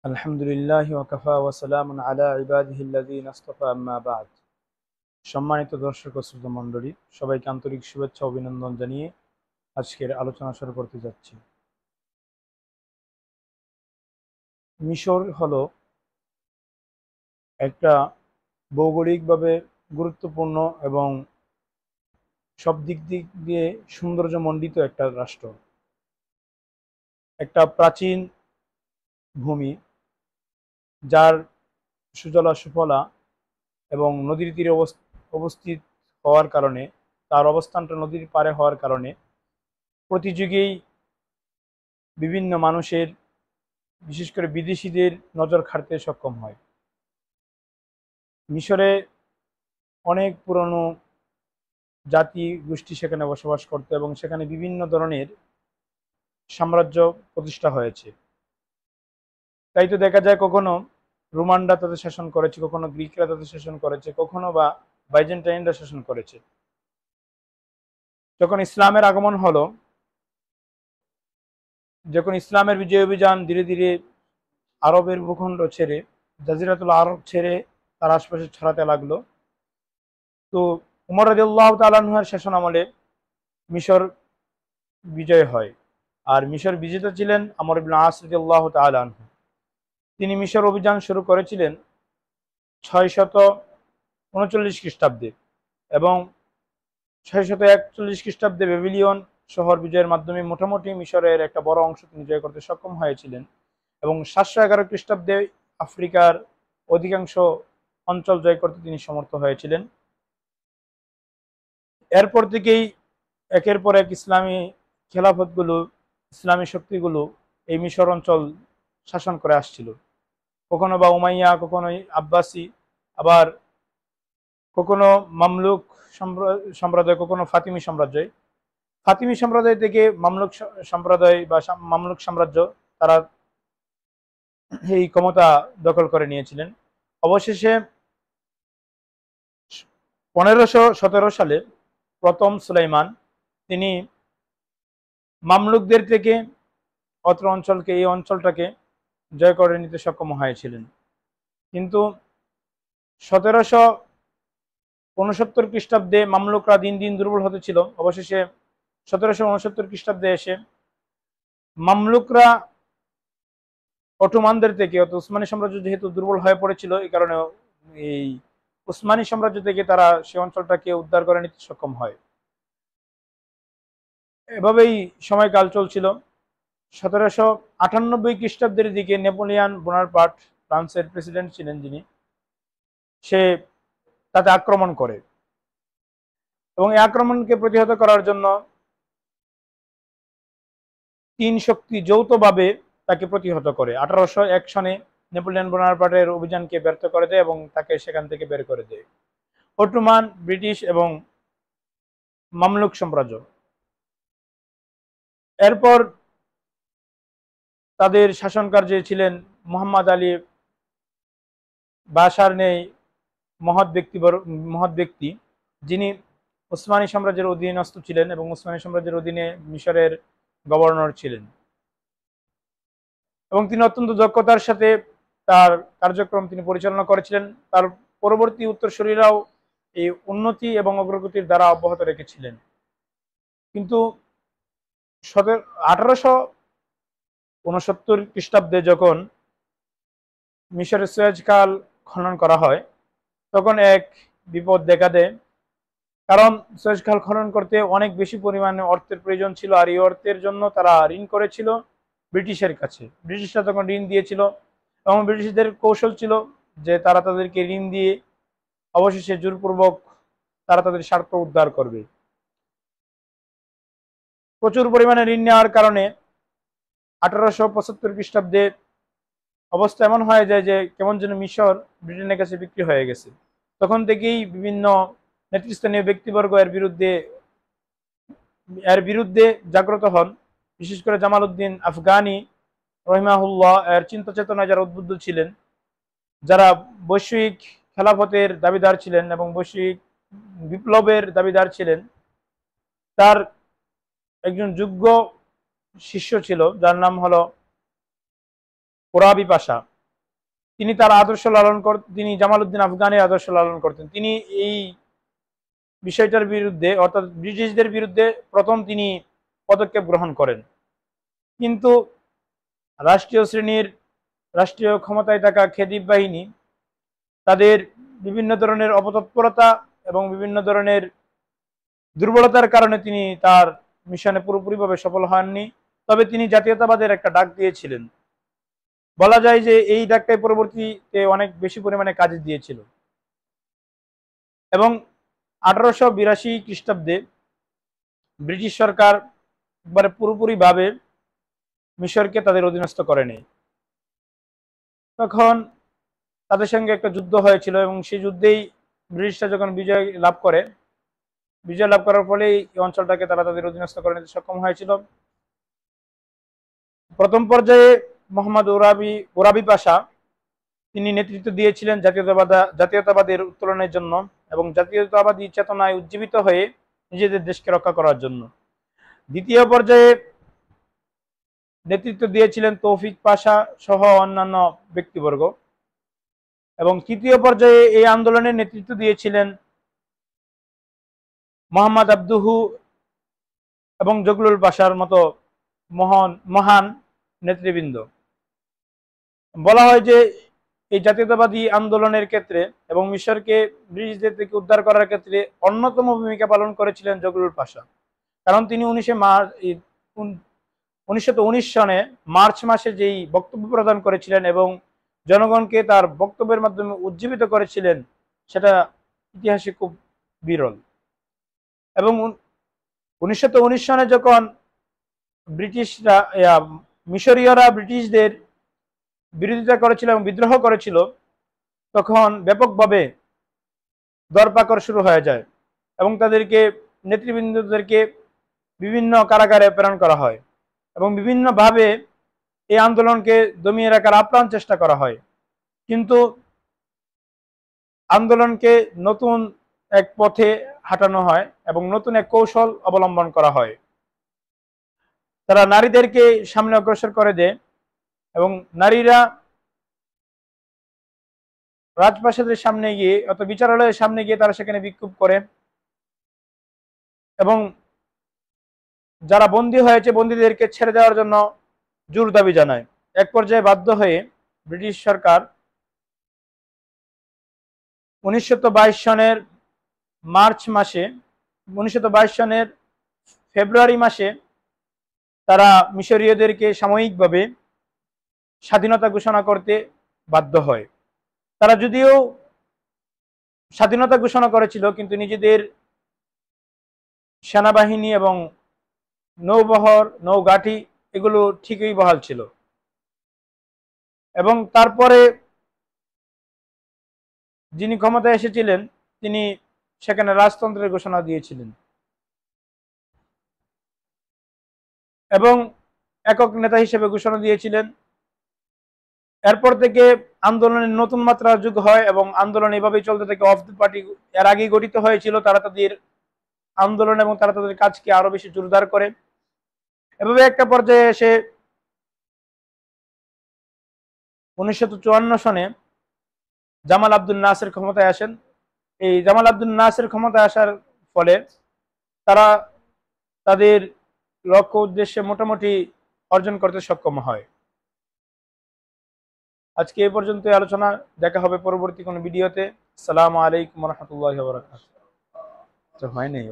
আলহামদুলিল্লাহ ওয়াকাফা ওয়া সালামুন আলা ইবাদিহিল্লাযীনা ইসতাফা আম্মা বা'দ। সম্মানিত দর্শক ও শ্রোতা মণ্ডলী, সবাইকে আন্তরিক শুভেচ্ছা ও অভিনন্দন জানিয়ে আজকের আলোচনা শুরু করতে যাচ্ছি। মিশর হলো একটা ভৌগোলিকভাবে গুরুত্বপূর্ণ এবং সব দিক দিয়ে সৌন্দর্যমণ্ডিত একটা রাষ্ট্র, একটা প্রাচীন ভূমি, যার সুজলা সুফলা এবং নদীর তীরে অবস্থিত হওয়ার কারণে, তার অবস্থানটা নদীর পাড়ে হওয়ার কারণে প্রতি যুগেই বিভিন্ন মানুষের, বিশেষ করে বিদেশিদের নজর কাড়তে সক্ষম হয়। মিশরে অনেক পুরনো জাতি গোষ্ঠী সেখানে বসবাস করত এবং সেখানে বিভিন্ন ধরনের সাম্রাজ্য প্রতিষ্ঠা হয়েছে। তাই তো দেখা যায় কখনো রোমানরা তাদের শাসন করেছে, কখনো গ্রিকরা তাদের শাসন করেছে, কখনো বা বাইজেন্টাইনরা শাসন করেছে। যখন ইসলামের আগমন হলো, যখন ইসলামের বিজয় অভিযান ধীরে ধীরে আরবের ভূখণ্ড ছেড়ে, জাজিরাতুল আরব ছেড়ে তার আশপাশে ছড়াতে লাগলো, তো উমর রাদিয়াল্লাহু তাআলা আনহুর শাসন আমলে মিশর বিজয় হয়। আর মিশর বিজেতা ছিলেন আমর ইবনে আস রাদিয়াল্লাহু তাআলা আনহু। তিনি মিশর অভিযান শুরু করেছিলেন 639 খ্রিস্টাব্দে এবং 641 খ্রিস্টাব্দে বেবিলিয়ন শহর বিজয়ের মাধ্যমে মোটামুটি মিশরের একটা বড় অংশ তিনি জয় করতে সক্ষম হয়েছিলেন এবং 711 খ্রিস্টাব্দে আফ্রিকার অধিকাংশ অঞ্চল জয় করতে তিনি সমর্থ হয়েছিলেন। এরপর থেকেই একের পর এক ইসলামী খেলাফতগুলো, ইসলামী শক্তিগুলো এই মিশর অঞ্চল শাসন করে আসছিল। কখনো বা উমাইয়া, কখনো আব্বাসি, আবার কখনো মামলুক সম্প্রদায়, কখনো ফাতিমি সাম্রাজ্য। ফাতিমি সম্প্রদায় থেকে মামলুক সম্প্রদায় বা মামলুক সাম্রাজ্য, তারা এই ক্ষমতা দখল করে নিয়েছিলেন। অবশেষে 1517 সালে প্রথম সুলাইমান তিনি মামলুকদের থেকে অত্র অঞ্চলকে, এই অঞ্চলটাকে জয় করে নিতে সক্ষম হয়েছিলেন। কিন্তু 1769 খ্রিস্টাব্দে মামলুকরা দিন দিন দুর্বল হতে ছিল। অবশেষে 1769 খ্রিস্টাব্দে এসে মামলুকরা অটোমানদের থেকে, উসমানী সাম্রাজ্য যেহেতু দুর্বল হয়ে পড়েছিল, এই কারণে এই উসমানী সাম্রাজ্য থেকে তারা সে অঞ্চলটাকে উদ্ধার করে নিতে সক্ষম হয়। এভাবেই সময়কাল চলছিল। 1798 খ্রিস্টাব্দের দিকে নেপোলিয়ান বোনাপার্ট, ফ্রান্সের প্রেসিডেন্ট ছিলেন যিনি, সে তাতে আক্রমণ করে এবং এই আক্রমণকে প্রতিহত করার জন্য তিন শক্তি যৌথভাবে তাকে প্রতিহত করে। 1801 সনে নেপোলিয়ন বোনাপার্টের অভিযানকে ব্যর্থ করে দেয় এবং তাকে সেখান থেকে বের করে দেয় অটোমান, ব্রিটিশ এবং মামলুক সাম্রাজ্য। এরপর তাদের শাসনকার্যে ছিলেন মোহাম্মদ আলী বাশার নেই, মহৎ ব্যক্তি, যিনি উসমানী সাম্রাজ্যের অধীনস্থ ছিলেন এবং উসমানী সাম্রাজ্যের অধীনে মিশরের গভর্নর ছিলেন এবং তিনি অত্যন্ত দক্ষতার সাথে তার কার্যক্রম তিনি পরিচালনা করেছিলেন। তার পরবর্তী উত্তরসূরিরাও এই উন্নতি এবং অগ্রগতির দ্বারা অব্যাহত রেখেছিলেন। কিন্তু 1869 খ্রিস্টাব্দে যখন মিশরের সুয়েজ খাল খনন করা হয়, তখন এক বিপদ দেখা দেয়। কারণ সুয়েজ খাল খনন করতে অনেক বেশি পরিমাণে অর্থের প্রয়োজন ছিল, আর এই অর্থের জন্য তারা ঋণ করেছিল ব্রিটিশের কাছে। ব্রিটিশরা তখন ঋণ দিয়েছিল এবং ব্রিটিশদের কৌশল ছিল যে তারা তাদেরকে ঋণ দিয়ে অবশেষে জোরপূর্বক তারা তাদের স্বার্থ উদ্ধার করবে। প্রচুর পরিমাণে ঋণ নেওয়ার কারণে 1875 খ্রিস্টাব্দে অবস্থা এমন হয়ে যায় যে কেমন যেন মিশর ব্রিটেনের কাছে বিক্রি হয়ে গেছে। তখন থেকেই বিভিন্ন নেতৃস্থানীয় ব্যক্তিবর্গ এর বিরুদ্ধে জাগ্রত হন। বিশেষ করে জামাল উদ্দিন আফগানি রহিমাহুল্লাহ এর চিন্তা চেতনায় যারা উদ্বুদ্ধ ছিলেন, যারা বৈশ্বিক খেলাফতের দাবিদার ছিলেন এবং বৈশ্বিক বিপ্লবের দাবিদার ছিলেন, তার একজন যোগ্য শিষ্য ছিল যার নাম হলো ওরাবি পাশা, তিনি তার আদর্শ লালন করতেন, তিনি জামালউদ্দিন আফগানের আদর্শ লালন করতেন। তিনি এই বিষয়টার বিরুদ্ধে অর্থাৎ ব্রিটিশদের বিরুদ্ধে প্রথম তিনি পদক্ষেপ গ্রহণ করেন। কিন্তু রাষ্ট্রীয় শ্রেণীর রাষ্ট্রীয় ক্ষমতায় থাকা খেদিব বাহিনী তাদের বিভিন্ন ধরনের অপতৎপরতা এবং বিভিন্ন ধরনের দুর্বলতার কারণে তিনি তার মিশনে পুরোপুরিভাবে সফল হননি। তবে তিনি জাতীয়তাবাদের একটা ডাক দিয়েছিলেন। বলা যায় যে এই ডাকটাই পরবর্তীতে অনেক বেশি পরিমাণে কাজে দিয়েছিল। এবং 1882 খ্রিস্টাব্দে ব্রিটিশ সরকার একবারে পুরোপুরিভাবে মিশরকে তাদের অধীনস্থ করে নেয়। তখন তাদের সঙ্গে একটা যুদ্ধ হয়েছিল এবং সেই যুদ্ধেই ব্রিটিশরা যখন বিজয় লাভ করার ফলে এই অঞ্চলটাকে তারা তাদের অধীনস্থ করে নিতে সক্ষম হয়েছিল। প্রথম পর্যায়ে মোহাম্মদ ওরাবি পাশা তিনি নেতৃত্ব দিয়েছিলেন জাতীয়তাবাদের উত্তোলনের জন্য এবং জাতীয়তাবাদী চেতনায় উজ্জীবিত হয়ে নিজেদের দেশকে রক্ষা করার জন্য। দ্বিতীয় পর্যায়ে নেতৃত্ব দিয়েছিলেন তৌফিক পাশা সহ অন্যান্য ব্যক্তিবর্গ এবং তৃতীয় পর্যায়ে এই আন্দোলনের নেতৃত্ব দিয়েছিলেন মোহাম্মদ আব্দুহু এবং জগলুল পাশার মতো মহান নেতৃবৃন্দ। বলা হয় যে এই জাতীয়তাবাদী আন্দোলনের ক্ষেত্রে এবং মিশরকে ব্রিটিশদের থেকে উদ্ধার করার ক্ষেত্রে অন্যতম ভূমিকা পালন করেছিলেন জগলুল পাশা। কারণ তিনি 1919 সনে মার্চ মাসে যেই বক্তব্য প্রদান করেছিলেন এবং জনগণকে তার বক্তব্যের মাধ্যমে উজ্জীবিত করেছিলেন, সেটা ইতিহাসে খুব বিরল। এবং 1919 সনে যখন মিশরীয়রা ব্রিটিশদের বিরোধিতা করেছিল এবং বিদ্রোহ করেছিল, তখন ব্যাপকভাবে দরপাকড় শুরু হয়ে যায় এবং নেতৃবৃন্দদেরকে বিভিন্ন কারাগারে প্রেরণ করা হয় এবং বিভিন্নভাবে এই আন্দোলনকে দমিয়ে রাখার আপ্রাণ চেষ্টা করা হয়। কিন্তু আন্দোলনকে নতুন এক পথে হাঁটানো হয় এবং নতুন এক কৌশল অবলম্বন করা হয়। তারা নারীদেরকে সামনে অগ্রসর করে দেয় এবং নারীরা রাজপ্রাসাদের সামনে গিয়ে অথবা বিচারালয়ের সামনে গিয়ে তারা সেখানে বিক্ষোভ করে এবং যারা বন্দী হয়েছে বন্দীদেরকে ছেড়ে দেওয়ার জন্য জোর দাবি জানায়। এক পর্যায়ে বাধ্য হয়ে ব্রিটিশ সরকার 1922 সনের ফেব্রুয়ারি মাসে তারা মিশরীয়দেরকে সাময়িকভাবে স্বাধীনতা ঘোষণা করতে বাধ্য হয়। তারা যদিও স্বাধীনতা ঘোষণা করেছিল, কিন্তু নিজেদের সেনাবাহিনী এবং নৌবহর নৌঘাঁটি এগুলো ঠিকই বহাল ছিল। এবং তারপরে যিনি ক্ষমতায় এসেছিলেন তিনি সেখানে রাজতন্ত্রের ঘোষণা দিয়েছিলেন এবং একক নেতা হিসেবে ঘোষণা দিয়েছিলেন। এরপর থেকে আন্দোলনের নতুন মাত্রা যোগ হয় এবং আন্দোলন এভাবেই চলতে থাকে। অফ দ্য পার্টি এর আগেই গঠিত হয়েছিল, তারা তাদের আন্দোলন এবং তারা তাদের কাজকে আরো বেশি জোরদার করে। এভাবে একটা পর্যায়ে এসে 1954 সনে জামাল আব্দুল নাসের ক্ষমতায় আসেন। এই জামাল আব্দুল নাসের ক্ষমতায় আসার ফলে তারা তাদের লক্ষ্য উদ্দেশ্যে মোটামুটি অর্জন করতে সক্ষম হয়। আজকে এই পর্যন্ত আলোচনা, দেখা হবে পরবর্তী কোনো ভিডিওতে। আসসালামু আলাইকুম ওয়া রাহমাতুল্লাহি ওয়া বারাকাতুহু। হয় নাই,